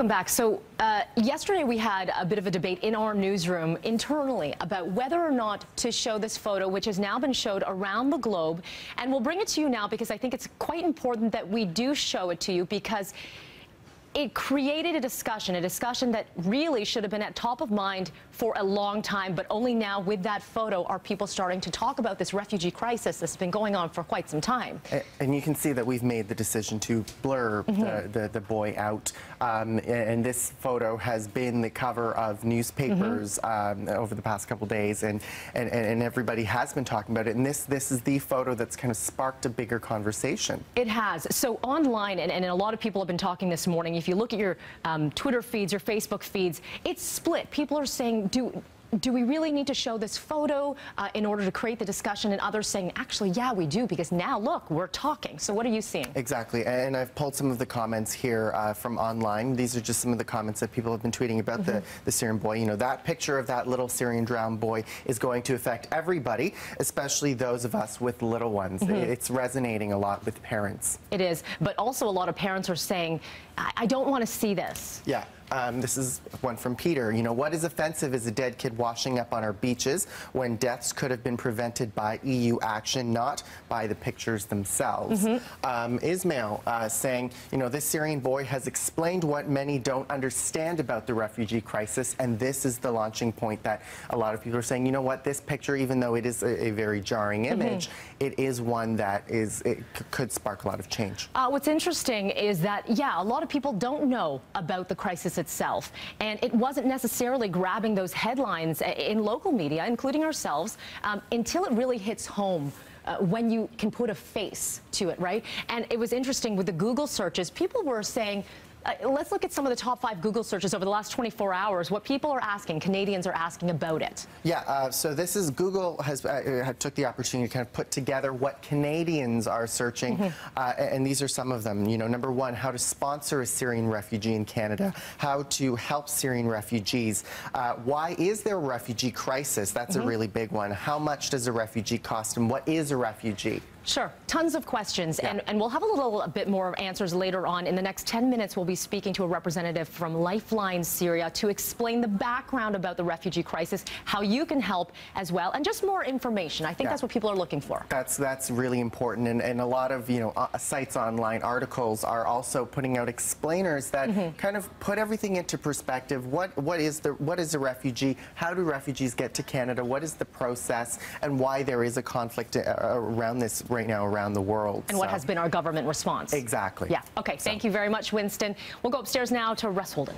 Welcome back. So yesterday we had a bit of a debate in our newsroom internally about whether or not to show this photo, which has now been showed around the globe. And we'll bring it to you now because I think it's quite important that we do show it to you, because it created a discussion that really should have been at top of mind for a long time, but only now with that photo are people starting to talk about this refugee crisis that's been going on for quite some time. And you can see that we've made the decision to blur the boy out. And this photo has been the cover of newspapers over the past couple days, and everybody has been talking about it. And this is the photo that's kind of sparked a bigger conversation. It has. So online, and a lot of people have been talking this morning, if you look at your Twitter feeds, your Facebook feeds, it's split. People are saying, do we really need to show this photo in order to create the discussion? And others saying, actually, yeah, we do, because now, look, we're talking. So what are you seeing? Exactly. And I've pulled some of the comments here from online. These are just some of the comments that people have been tweeting about the Syrian boy. You know, that picture of that little Syrian drowned boy is going to affect everybody, especially those of us with little ones. It's resonating a lot with parents. It is. But also a lot of parents are saying, I don't want to see this. Yeah. This is one from Peter. You know, what is offensive is a dead kid washing up on our beaches when deaths could have been prevented by EU action, not by the pictures themselves. Ismail saying, you know, this Syrian boy has explained what many don't understand about the refugee crisis, and this is the launching point that a lot of people are saying, you know what, this picture, even though it is a very jarring image, it is one that could spark a lot of change. What's interesting is that, yeah, a lot of people don't know about the crisis itself, and it wasn't necessarily grabbing those headlines in local media, including ourselves, until it really hits home. When you can put a face to it, right? And it was interesting with the Google searches, people were saying, let's look at some of the top 5 Google searches over the last 24 hours, what people are asking, Canadians are asking about it. Yeah, so this is, Google has took the opportunity to kind of put together what Canadians are searching, and these are some of them. You know, number 1, how to sponsor a Syrian refugee in Canada, how to help Syrian refugees, why is there a refugee crisis? That's a really big one. How much does a refugee cost, and what is a refugee? Sure. Tons of questions, and we'll have a bit more of answers later on. In the next 10 minutes, we'll be speaking to a representative from Lifeline Syria to explain the background about the refugee crisis, how you can help as well, and just more information. I think that's what people are looking for. That's really important, and a lot of, you know, sites online, articles are also putting out explainers that kind of put everything into perspective. What is a refugee? How do refugees get to Canada? What is the process, and why there is a conflict around this right now around the world. And what has been our government response? Exactly. Yeah. Okay. Thank you very much, Winston. We'll go upstairs now to Russ Holden.